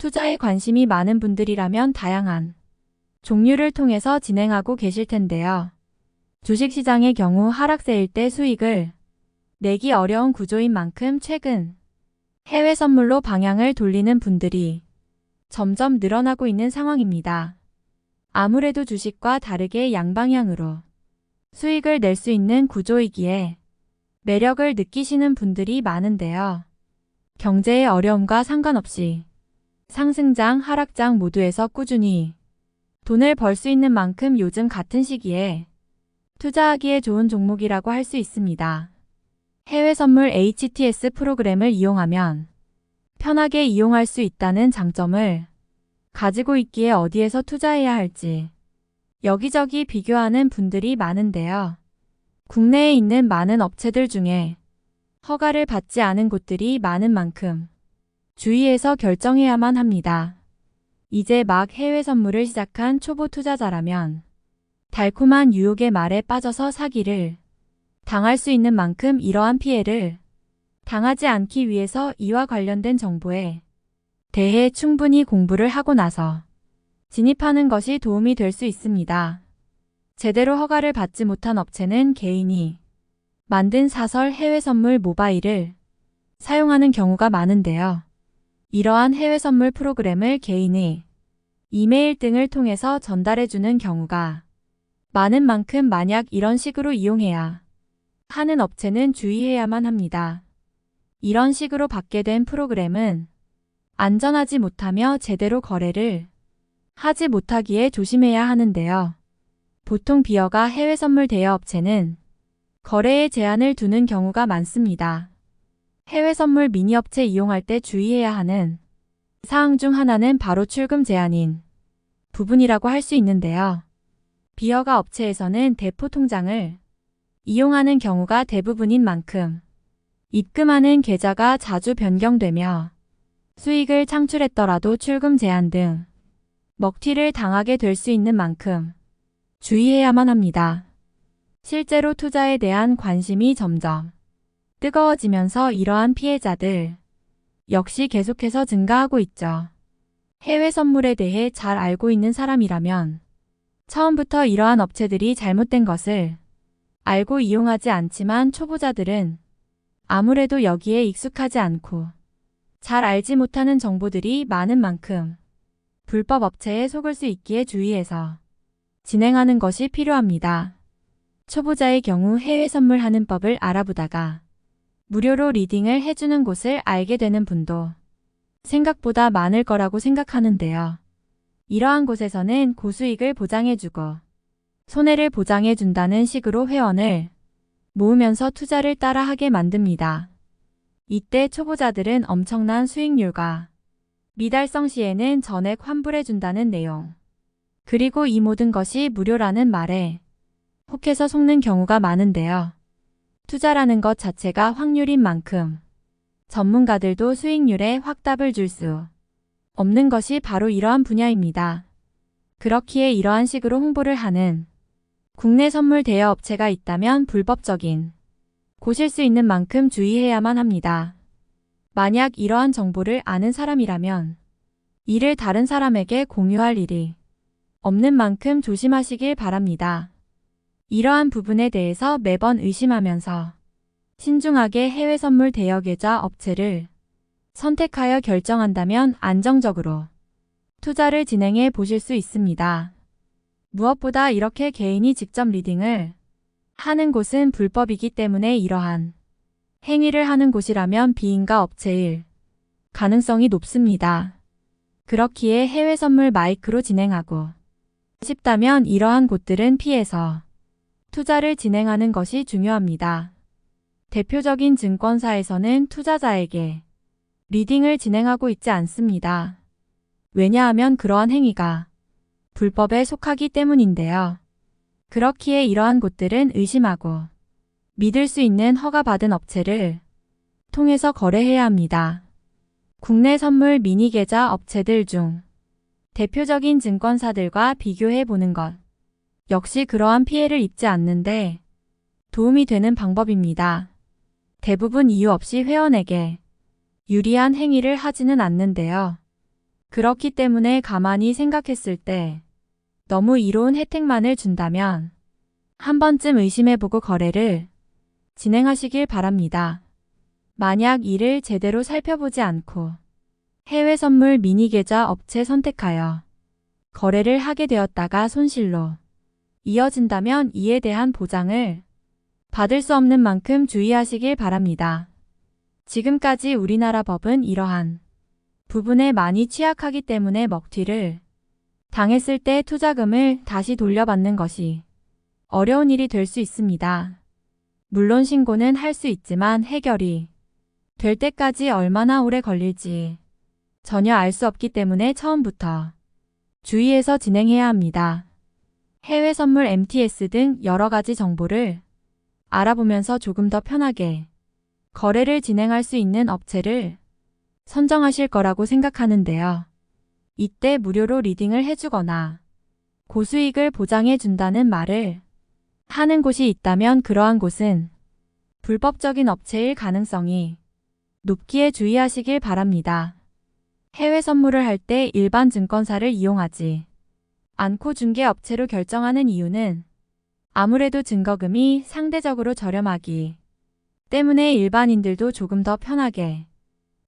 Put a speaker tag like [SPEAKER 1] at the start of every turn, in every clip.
[SPEAKER 1] 투자에 관심이 많은 분들이라면 다양한 종류를 통해서 진행하고 계실 텐데요. 주식시장의 경우 하락세일 때 수익을 내기 어려운 구조인 만큼 최근 해외 선물로 방향을 돌리는 분들이 점점 늘어나고 있는 상황입니다. 아무래도 주식과 다르게 양방향으로 수익을 낼 수 있는 구조이기에 매력을 느끼시는 분들이 많은데요. 경제의 어려움과 상관없이 상승장, 하락장 모두에서 꾸준히 돈을 벌 수 있는 만큼 요즘 같은 시기에 투자하기에 좋은 종목이라고 할 수 있습니다. 해외 선물 HTS 프로그램을 이용하면 편하게 이용할 수 있다는 장점을 가지고 있기에 어디에서 투자해야 할지 여기저기 비교하는 분들이 많은데요. 국내에 있는 많은 업체들 중에 허가를 받지 않은 곳들이 많은 만큼 주의해서 결정해야만 합니다. 이제 막 해외 선물을 시작한 초보 투자자라면 달콤한 유혹의 말에 빠져서 사기를 당할 수 있는 만큼 이러한 피해를 당하지 않기 위해서 이와 관련된 정보에 대해 충분히 공부를 하고 나서 진입하는 것이 도움이 될 수 있습니다. 제대로 허가를 받지 못한 업체는 개인이 만든 사설 해외 선물 모바일을 사용하는 경우가 많은데요. 이러한 해외 선물 프로그램을 개인이 이메일 등을 통해서 전달해주는 경우가 많은 만큼 만약 이런 식으로 이용해야 하는 업체는 주의해야만 합니다. 이런 식으로 받게 된 프로그램은 안전하지 못하며 제대로 거래를 하지 못하기에 조심해야 하는데요. 보통 비어가 해외 선물 대여 업체는 거래에 제한을 두는 경우가 많습니다. 해외 선물 미니 업체 이용할 때 주의해야 하는 사항 중 하나는 바로 출금 제한인 부분이라고 할 수 있는데요. 비어가 업체에서는 대포 통장을 이용하는 경우가 대부분인 만큼 입금하는 계좌가 자주 변경되며 수익을 창출했더라도 출금 제한 등 먹튀를 당하게 될 수 있는 만큼 주의해야만 합니다. 실제로 투자에 대한 관심이 점점 뜨거워지면서 이러한 피해자들 역시 계속해서 증가하고 있죠. 해외 선물에 대해 잘 알고 있는 사람이라면 처음부터 이러한 업체들이 잘못된 것을 알고 이용하지 않지만 초보자들은 아무래도 여기에 익숙하지 않고 잘 알지 못하는 정보들이 많은 만큼 불법 업체에 속을 수 있기에 주의해서 진행하는 것이 필요합니다. 초보자의 경우 해외 선물하는 법을 알아보다가 무료로 리딩을 해주는 곳을 알게 되는 분도 생각보다 많을 거라고 생각하는데요. 이러한 곳에서는 고수익을 보장해주고 손해를 보장해준다는 식으로 회원을 모으면서 투자를 따라하게 만듭니다. 이때 초보자들은 엄청난 수익률과 미달성 시에는 전액 환불해준다는 내용, 그리고 이 모든 것이 무료라는 말에 혹해서 속는 경우가 많은데요. 투자라는 것 자체가 확률인 만큼 전문가들도 수익률에 확답을 줄 수 없는 것이 바로 이러한 분야입니다. 그렇기에 이러한 식으로 홍보를 하는 국내 선물 대여 업체가 있다면 불법적인 곳일 수 있는 만큼 주의해야만 합니다. 만약 이러한 정보를 아는 사람이라면 이를 다른 사람에게 공유할 일이 없는 만큼 조심하시길 바랍니다. 이러한 부분에 대해서 매번 의심하면서 신중하게 해외 선물 대여 계좌 업체를 선택하여 결정한다면 안정적으로 투자를 진행해 보실 수 있습니다. 무엇보다 이렇게 개인이 직접 리딩을 하는 곳은 불법이기 때문에 이러한 행위를 하는 곳이라면 비인가 업체일 가능성이 높습니다. 그렇기에 해외 선물 마이크로 진행하고 싶다면 이러한 곳들은 피해서 투자를 진행하는 것이 중요합니다. 대표적인 증권사에서는 투자자에게 리딩을 진행하고 있지 않습니다. 왜냐하면 그러한 행위가 불법에 속하기 때문인데요. 그렇기에 이러한 곳들은 의심하고 믿을 수 있는 허가받은 업체를 통해서 거래해야 합니다. 국내 선물 미니 계좌 업체들 중 대표적인 증권사들과 비교해 보는 것 역시 그러한 피해를 입지 않는데 도움이 되는 방법입니다. 대부분 이유 없이 회원에게 유리한 행위를 하지는 않는데요. 그렇기 때문에 가만히 생각했을 때 너무 이로운 혜택만을 준다면 한 번쯤 의심해보고 거래를 진행하시길 바랍니다. 만약 이를 제대로 살펴보지 않고 해외 선물 미니 계좌 업체 선택하여 거래를 하게 되었다가 손실로 이어진다면 이에 대한 보장을 받을 수 없는 만큼 주의하시길 바랍니다. 지금까지 우리나라 법은 이러한 부분에 많이 취약하기 때문에 먹튀를 당했을 때 투자금을 다시 돌려받는 것이 어려운 일이 될 수 있습니다. 물론 신고는 할 수 있지만 해결이 될 때까지 얼마나 오래 걸릴지 전혀 알 수 없기 때문에 처음부터 주의해서 진행해야 합니다. 해외 선물 MTS 등 여러 가지 정보를 알아보면서 조금 더 편하게 거래를 진행할 수 있는 업체를 선정하실 거라고 생각하는데요. 이때 무료로 리딩을 해주거나 고수익을 보장해 준다는 말을 하는 곳이 있다면 그러한 곳은 불법적인 업체일 가능성이 높기에 주의하시길 바랍니다. 해외 선물을 할 때 일반 증권사를 이용하지 않고 중개업체로 결정하는 이유는 아무래도 증거금이 상대적으로 저렴하기 때문에 일반인들도 조금 더 편하게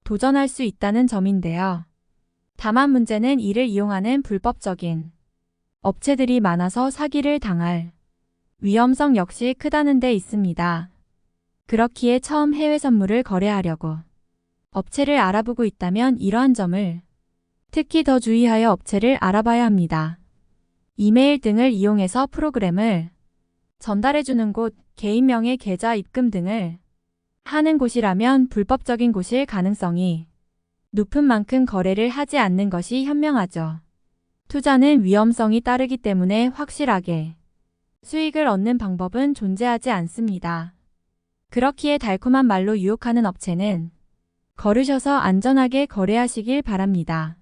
[SPEAKER 1] 도전할 수 있다는 점인데요. 다만 문제는 이를 이용하는 불법적인 업체들이 많아서 사기를 당할 위험성 역시 크다는 데 있습니다. 그렇기에 처음 해외 선물을 거래하려고 업체를 알아보고 있다면 이러한 점을 특히 더 주의하여 업체를 알아봐야 합니다. 이메일 등을 이용해서 프로그램을 전달해주는 곳, 개인명의 계좌 입금 등을 하는 곳이라면 불법적인 곳일 가능성이 높은 만큼 거래를 하지 않는 것이 현명하죠. 투자는 위험성이 따르기 때문에 확실하게 수익을 얻는 방법은 존재하지 않습니다. 그렇기에 달콤한 말로 유혹하는 업체는 거르셔서 안전하게 거래하시길 바랍니다.